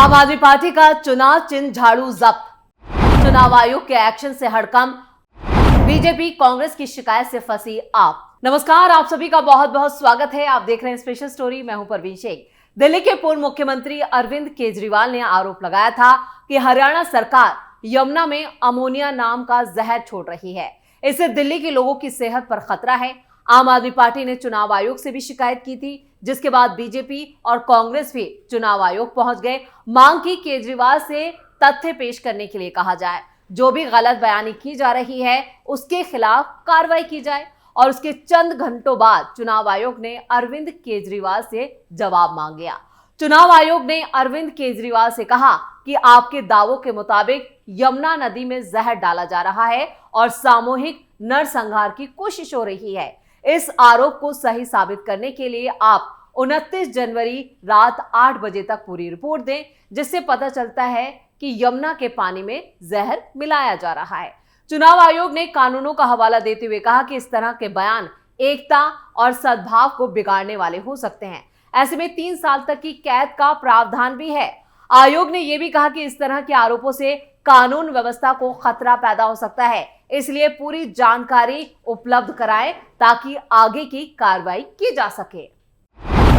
आम आदमी पार्टी का चुनाव चिन्ह झाड़ू जब्त। चुनाव आयोग के एक्शन से हड़कंप। बीजेपी कांग्रेस की शिकायत से फंसी आप। नमस्कार, आप सभी का बहुत बहुत स्वागत है। आप देख रहे हैं स्पेशल स्टोरी। मैं हूं परवीन शेख। दिल्ली के पूर्व मुख्यमंत्री अरविंद केजरीवाल ने आरोप लगाया था कि हरियाणा सरकार यमुना में अमोनिया नाम का जहर छोड़ रही है। इससे दिल्ली के लोगों की सेहत पर खतरा है। आम आदमी पार्टी ने चुनाव आयोग से भी शिकायत की थी, जिसके बाद बीजेपी और कांग्रेस भी चुनाव आयोग पहुंच गए। मांग की केजरीवाल से तथ्य पेश करने के लिए कहा जाए, जो भी गलत बयानी की जा रही है उसके खिलाफ कार्रवाई की जाए। और उसके चंद घंटों बाद चुनाव आयोग ने अरविंद केजरीवाल से जवाब मांग लिया। चुनाव आयोग ने अरविंद केजरीवाल से कहा कि आपके दावों के मुताबिक यमुना नदी में जहर डाला जा रहा है और सामूहिक नरसंहार की कोशिश हो रही है। इस आरोप को सही साबित करने के लिए आप 29 जनवरी रात 8 बजे तक पूरी रिपोर्ट दें, जिससे पता चलता है कि यमुना के पानी में जहर मिलाया जा रहा है। चुनाव आयोग ने कानूनों का हवाला देते हुए कहा कि इस तरह के बयान एकता और सद्भाव को बिगाड़ने वाले हो सकते हैं। ऐसे में 3 साल तक की कैद का प्रावधान भी है। आयोग ने यह भी कहा कि इस तरह के आरोपों से कानून व्यवस्था को खतरा पैदा हो सकता है, इसलिए पूरी जानकारी उपलब्ध कराएं ताकि आगे की कार्रवाई की जा सके।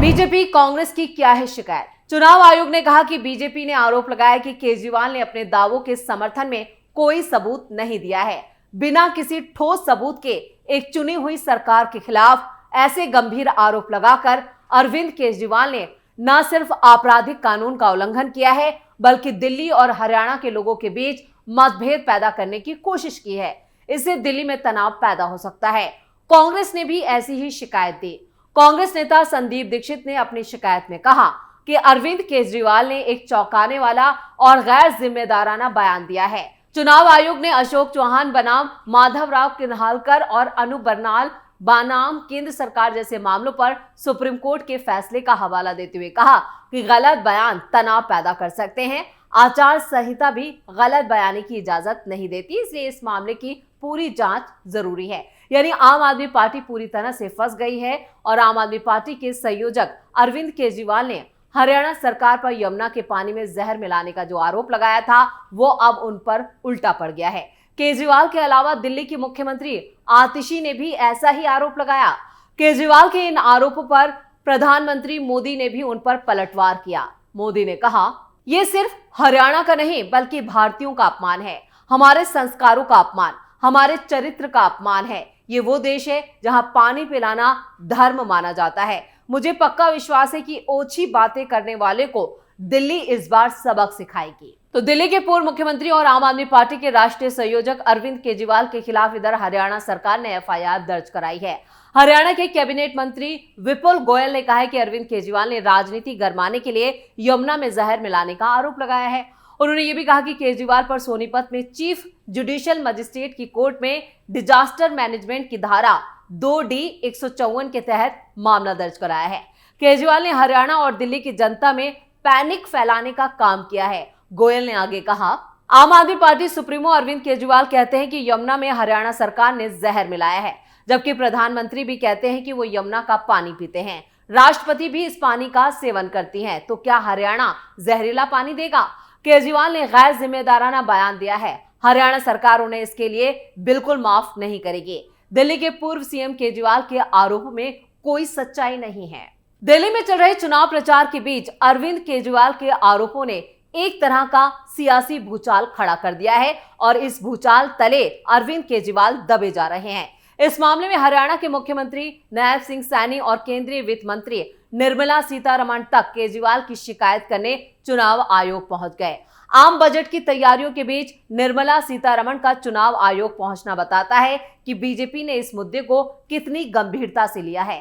बीजेपी कांग्रेस की क्या है शिकायत? चुनाव आयोग ने कहा कि बीजेपी ने आरोप लगाया कि केजरीवाल ने अपने दावों के समर्थन में कोई सबूत नहीं दिया है। बिना किसी ठोस सबूत के एक चुनी हुई सरकार के खिलाफ ऐसे गंभीर आरोप लगाकर अरविंद केजरीवाल ने न सिर्फ आपराधिक कानून का उल्लंघन किया है, बल्कि दिल्ली और हरियाणा के लोगों के बीच मतभेद पैदा करने की कोशिश की है। इससे दिल्ली में तनाव पैदा हो सकता है। कांग्रेस ने भी ऐसी ही शिकायत दी। कांग्रेस नेता संदीप दीक्षित ने अपनी शिकायत में कहा कि अरविंद केजरीवाल ने एक चौंकाने वाला और गैर जिम्मेदाराना बयान दिया है। चुनाव आयोग ने अशोक चौहान बनाम माधवराव किन्हालकर और अनु बर्नाल बनाम केंद्र सरकार जैसे मामलों पर सुप्रीम कोर्ट के फैसले का हवाला देते हुए कहा कि गलत बयान तनाव पैदा कर सकते हैं। आचार संहिता भी गलत बयानी की इजाजत नहीं देती, इसलिए इस मामले की पूरी जांच जरूरी है। यानी आम आदमी पार्टी पूरी तरह से फंस गई है और आम आदमी पार्टी के संयोजक अरविंद केजरीवाल ने हरियाणा सरकार पर यमुना के पानी में जहर मिलाने का जो आरोप लगाया था वो अब उन पर उल्टा पड़ गया है। केजरीवाल के अलावा दिल्ली की मुख्यमंत्री आतिशी ने भी ऐसा ही आरोप लगाया। केजरीवाल के इन आरोपों पर प्रधानमंत्री मोदी ने भी उन पर पलटवार किया। मोदी ने कहा, यह सिर्फ हरियाणा का नहीं बल्कि भारतीयों का अपमान है, हमारे संस्कारों का अपमान, हमारे चरित्र का अपमान है। ये वो देश है जहां पानी पिलाना धर्म माना जाता है। मुझे पक्का विश्वास है कि ओछी बातें करने वाले को दिल्ली इस बार सबक सिखाएगी। तो दिल्ली के पूर्व मुख्यमंत्री और आम आदमी पार्टी के राष्ट्रीय संयोजक अरविंद केजरीवाल के खिलाफ इधर हरियाणा सरकार ने एफआईआर दर्ज कराई है। हरियाणा के कैबिनेट मंत्री विपुल गोयल ने कहा है कि अरविंद केजरीवाल ने राजनीति गरमाने के लिए यमुना में जहर मिलाने का आरोप लगाया है। उन्होंने ये भी कहा कि केजरीवाल पर सोनीपत में चीफ जुडिशियल मजिस्ट्रेट की कोर्ट में डिजास्टर मैनेजमेंट की धारा 2D 154 के तहत मामला दर्ज कराया है। केजरीवाल ने हरियाणा और दिल्ली की जनता में पैनिक फैलाने का काम किया है। गोयल ने आगे कहा, आम आदमी पार्टी सुप्रीमो अरविंद केजरीवाल कहते हैं कि यमुना में हरियाणा सरकार ने जहर मिलाया है, जबकि प्रधानमंत्री भी कहते हैं कि वो यमुना का पानी पीते हैं। राष्ट्रपति भी इस पानी का सेवन करती हैं, तो क्या हरियाणा जहरीला पानी देगा? केजरीवाल ने गैर जिम्मेदाराना बयान दिया है। हरियाणा सरकार उन्हें इसके लिए बिल्कुल माफ नहीं करेगी। दिल्ली के पूर्व सीएम केजरीवाल के आरोप में कोई सच्चाई नहीं है। दिल्ली में चल रहे चुनाव प्रचार के बीच अरविंद केजरीवाल के आरोपों ने एक तरह का सियासी भूचाल खड़ा कर दिया है और इस भूचाल तले अरविंद केजरीवाल दबे जा रहे हैं। इस मामले में हरियाणा के मुख्यमंत्री नायब सिंह सैनी और केंद्रीय वित्त मंत्री निर्मला सीतारमण तक केजरीवाल की शिकायत करने चुनाव आयोग पहुंच गए। आम बजट की तैयारियों के बीच निर्मला सीतारमण का चुनाव आयोग पहुंचना बताता है कि बीजेपी ने इस मुद्दे को कितनी गंभीरता से लिया है।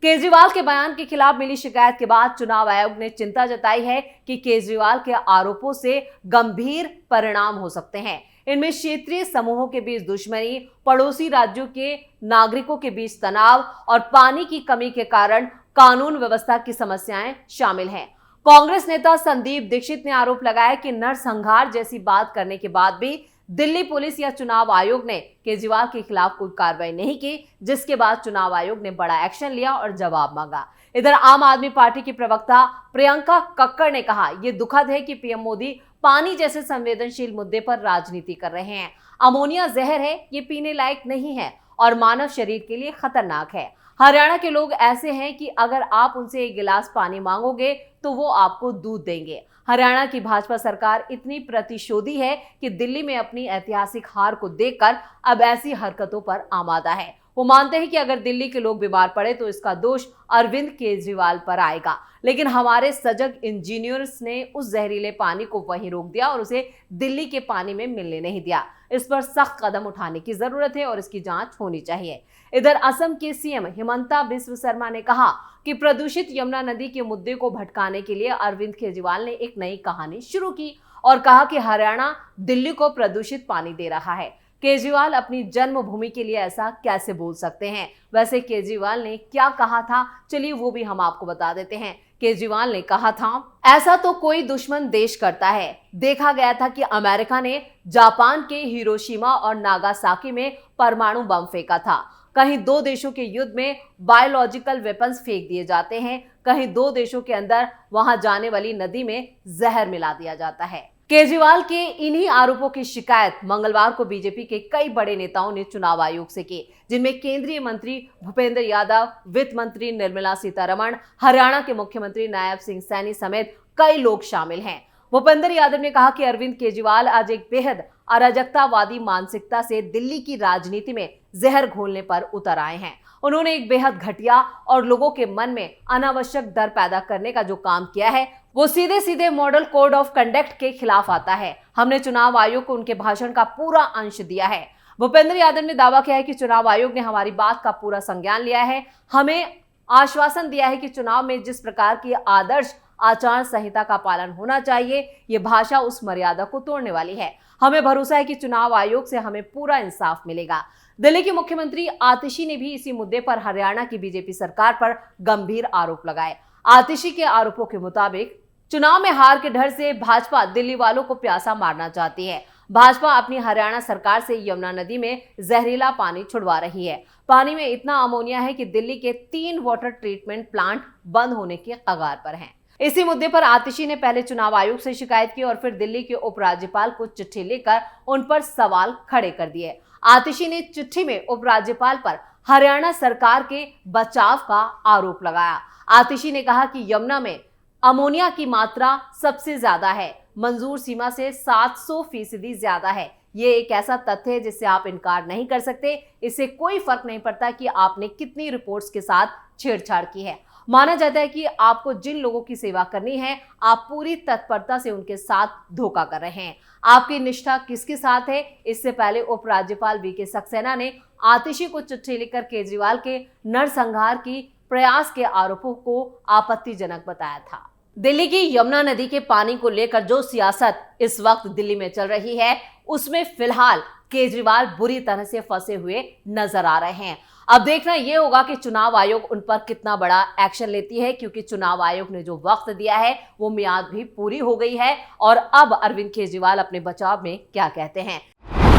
केजरीवाल के बयान के खिलाफ मिली शिकायत के बाद चुनाव आयोग ने चिंता जताई है कि केजरीवाल के आरोपों से गंभीर परिणाम हो सकते हैं। इनमें क्षेत्रीय समूहों के बीच दुश्मनी, पड़ोसी राज्यों के नागरिकों के बीच तनाव और पानी की कमी के कारण कानून व्यवस्था की समस्याएं शामिल हैं। कांग्रेस नेता संदीप दीक्षित ने आरोप लगाया कि नरसंहार जैसी बात करने के बाद भी दिल्ली पुलिस या चुनाव आयोग ने केजरीवाल के खिलाफ कोई कार्रवाई नहीं की, जिसके बाद चुनाव आयोग ने बड़ा एक्शन लिया और जवाब मांगा। इधर आम आदमी पार्टी की प्रवक्ता प्रियंका कक्कड़ ने कहा, यह दुखद है कि पीएम मोदी पानी जैसे संवेदनशील मुद्दे पर राजनीति कर रहे हैं। अमोनिया जहर है, ये पीने लायक नहीं है और मानव शरीर के लिए खतरनाक है। हरियाणा के लोग ऐसे हैं कि अगर आप उनसे एक गिलास पानी मांगोगे तो वो आपको दूध देंगे। हरियाणा की भाजपा सरकार इतनी प्रतिशोधी है कि दिल्ली में अपनी ऐतिहासिक हार को देखकर अब ऐसी हरकतों पर आमादा है। वो मानते हैं कि अगर दिल्ली के लोग बीमार पड़े तो इसका दोष अरविंद केजरीवाल पर आएगा, लेकिन हमारे सजग इंजीनियर्स ने उस जहरीले पानी को वहीं रोक दिया और उसे दिल्ली के पानी में मिलने नहीं दिया। इस पर सख्त कदम उठाने की जरूरत है और इसकी जांच होनी चाहिए। इधर असम के सीएम हिमंता बिस्व शर्मा ने कहा कि प्रदूषित यमुना नदी के मुद्दे को भटकाने के लिए अरविंद केजरीवाल ने एक नई कहानी शुरू की और कहा कि हरियाणा दिल्ली को प्रदूषित पानी दे रहा है। केजरीवाल अपनी जन्मभूमि के लिए ऐसा कैसे बोल सकते हैं? वैसे केजरीवाल ने क्या कहा था, चलिए वो भी हम आपको बता देते हैं। केजरीवाल ने कहा था, ऐसा तो कोई दुश्मन देश करता है। देखा गया था कि अमेरिका ने जापान के हिरोशिमा और नागासाकी में परमाणु बम फेंका था। कहीं दो देशों के युद्ध में बायोलॉजिकल वेपन्स फेंक दिए जाते हैं, कहीं दो देशों के अंदर वहां जाने वाली नदी में जहर मिला दिया जाता है। केजरीवाल के इन्हीं आरोपों की शिकायत मंगलवार को बीजेपी के कई बड़े नेताओं ने चुनाव आयोग से की, जिनमें केंद्रीय मंत्री भूपेंद्र यादव, वित्त मंत्री निर्मला सीतारमण, हरियाणा के मुख्यमंत्री नायब सिंह सैनी समेत कई लोग शामिल हैं। भूपेंद्र यादव ने कहा कि अरविंद केजरीवाल आज एक बेहद अराजकतावादी मानसिकता से दिल्ली की राजनीति में जहर घोलने पर उतर आए हैं। उन्होंने एक बेहद घटिया और लोगों के मन में अनावश्यक डर पैदा करने का जो काम किया है वो सीधे सीधे मॉडल कोड ऑफ कंडक्ट के खिलाफ आता है। हमने चुनाव आयोग को उनके भाषण का पूरा अंश दिया है। भूपेंद्र यादव ने दावा किया है कि चुनाव आयोग ने हमारी बात का पूरा संज्ञान लिया है, हमें आश्वासन दिया है कि चुनाव में जिस प्रकार की आदर्श आचार संहिता का पालन होना चाहिए, ये भाषा उस मर्यादा को तोड़ने वाली है। हमें भरोसा है कि चुनाव आयोग से हमें पूरा इंसाफ मिलेगा। दिल्ली के मुख्यमंत्री आतिशी ने भी इसी मुद्दे पर हरियाणा की बीजेपी सरकार पर गंभीर आरोप लगाए। आतिशी के आरोपों के मुताबिक चुनाव में हार के डर से भाजपा दिल्ली वालों को प्यासा मारना चाहती है। भाजपा अपनी हरियाणा सरकार से यमुना नदी में जहरीला पानी छुड़वा रही है। पानी में इतना अमोनिया है कि दिल्ली के 3 वाटर ट्रीटमेंट प्लांट बंद होने के कगार पर हैं। इसी मुद्दे पर आतिशी ने पहले चुनाव आयोग से शिकायत की और फिर दिल्ली के उपराज्यपाल को चिट्ठी लिखकर उन पर सवाल खड़े कर दिए। आतिशी ने चिट्ठी में उपराज्यपाल पर हरियाणा सरकार के बचाव का आरोप लगाया। आतिशी ने कहा कि यमुना में अमोनिया की मात्रा सबसे ज्यादा है, मंजूर सीमा से 700% ज्यादा है। ये एक ऐसा तथ्य है जिससे आप इनकार नहीं कर सकते। इससे कोई फर्क नहीं पड़ता कि आपने कितनी रिपोर्ट्स के साथ छेड़छाड़ की है। माना जाता है कि आपको जिन लोगों की सेवा करनी है, आप पूरी तत्परता से उनके साथ धोखा कर रहे हैं। आपकी निष्ठा किसके साथ है? इससे पहले उपराज्यपाल वीके सक्सेना ने आतिशी को चिट्ठी लिखकर केजरीवाल के नरसंहार की प्रयास के आरोपों को आपत्तिजनक बताया था। दिल्ली की यमुना नदी के पानी को लेकर जो सियासत इस वक्त दिल्ली में चल रही है, उसमें फिलहाल केजरीवाल बुरी तरह से फंसे हुए नजर आ रहे हैं। अब देखना यह होगा कि चुनाव आयोग उन पर कितना बड़ा एक्शन लेती है, क्योंकि चुनाव आयोग ने जो वक्त दिया है वो मियाद भी पूरी हो गई है। और अब अरविंद केजरीवाल अपने बचाव में क्या कहते हैं।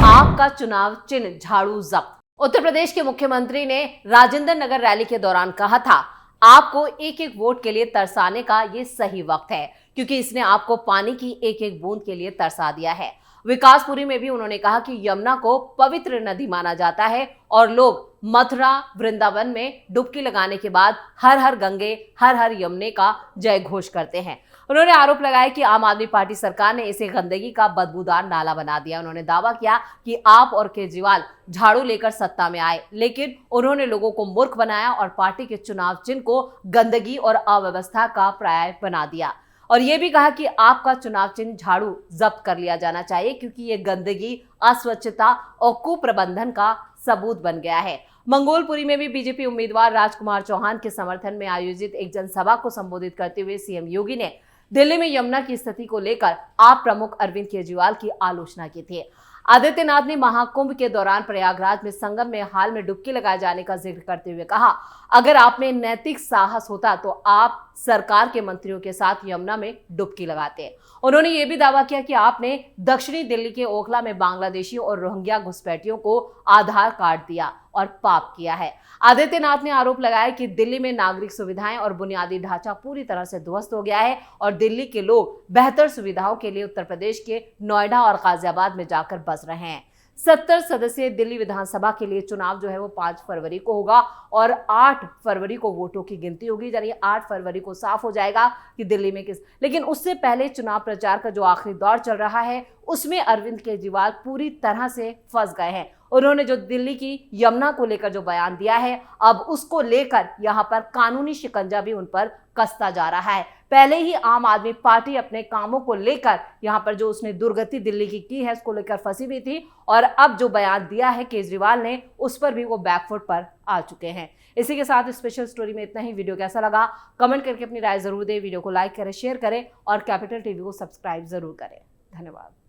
आपका चुनाव चिन्ह झाड़ू जब्त। उत्तर प्रदेश के मुख्यमंत्री ने राजेंद्र नगर रैली के दौरान कहा था, आपको एक एक वोट के लिए तरसाने का ये सही वक्त है, क्योंकि इसने आपको पानी की एक एक बूंद के लिए तरसा दिया है। विकासपुरी में भी उन्होंने कहा कि यमुना को पवित्र नदी माना जाता है और लोग मथुरा वृंदावन में डुबकी लगाने के बाद हर हर गंगे हर हर यमुने का जय घोष करते हैं। उन्होंने आरोप लगाया कि आम आदमी पार्टी सरकार ने इसे गंदगी का बदबूदार नाला बना दिया। उन्होंने दावा किया कि आप और केजरीवाल झाड़ू लेकर सत्ता में आए, लेकिन उन्होंने लोगों को मूर्ख बनाया और पार्टी के चुनाव चिन्ह को गंदगी और अव्यवस्था का पर्याय बना दिया। और यह भी कहा कि आपका चुनाव चिन्ह झाड़ू जब्त कर लिया जाना चाहिए, क्योंकि ये गंदगी, अस्वच्छता और कुप्रबंधन का सबूत बन गया है। मंगोलपुरी में भी बीजेपी उम्मीदवार राजकुमार चौहान के समर्थन में आयोजित एक जनसभा को संबोधित करते हुए सीएम योगी ने दिल्ली में यमुना की स्थिति को लेकर आप प्रमुख अरविंद केजरीवाल की आलोचना की थी। आदित्यनाथ ने महाकुंभ के दौरान प्रयागराज में संगम में हाल में डुबकी लगाए जाने का जिक्र करते हुए कहा, अगर आप में नैतिक साहस होता तो आप सरकार के मंत्रियों के साथ यमुना में डुबकी लगाते। उन्होंने ये भी दावा किया कि आपने दक्षिणी दिल्ली के ओखला में बांग्लादेशियों और रोहिंग्या घुसपैठियों को आधार कार्ड दिया और पाप किया है। आदित्यनाथ ने आरोप लगाया कि दिल्ली में नागरिक सुविधाएं और बुनियादी ढांचा पूरी तरह से ध्वस्त हो गया है और दिल्ली के लोग बेहतर सुविधाओं के लिए उत्तर प्रदेश के नोएडा और गाजियाबाद में जाकर बस रहे हैं। 70 सदस्यीय दिल्ली विधानसभा के लिए चुनाव जो है वो 5 फरवरी को होगा और 8 फरवरी को वोटों की गिनती होगी, यानी 8 फरवरी को साफ हो जाएगा कि दिल्ली में लेकिन उससे पहले चुनाव प्रचार का जो आखिरी दौर चल रहा है उसमें अरविंद केजरीवाल पूरी तरह से फंस गए हैं। उन्होंने जो दिल्ली की यमुना को लेकर जो बयान दिया है, अब उसको लेकर यहां पर कानूनी शिकंजा भी उन पर कसता जा रहा है। पहले ही आम आदमी पार्टी अपने कामों को लेकर यहां पर जो उसने दुर्गति दिल्ली की है उसको लेकर फंसी हुई थी और अब जो बयान दिया है केजरीवाल ने उस पर भी वो बैकफुट पर आ चुके हैं। इसी के साथ स्पेशल स्टोरी में इतना ही। वीडियो कैसा लगा कमेंट करके अपनी राय जरूर दें, वीडियो को लाइक करें, शेयर करें और कैपिटल टीवी को सब्सक्राइब जरूर करें। धन्यवाद।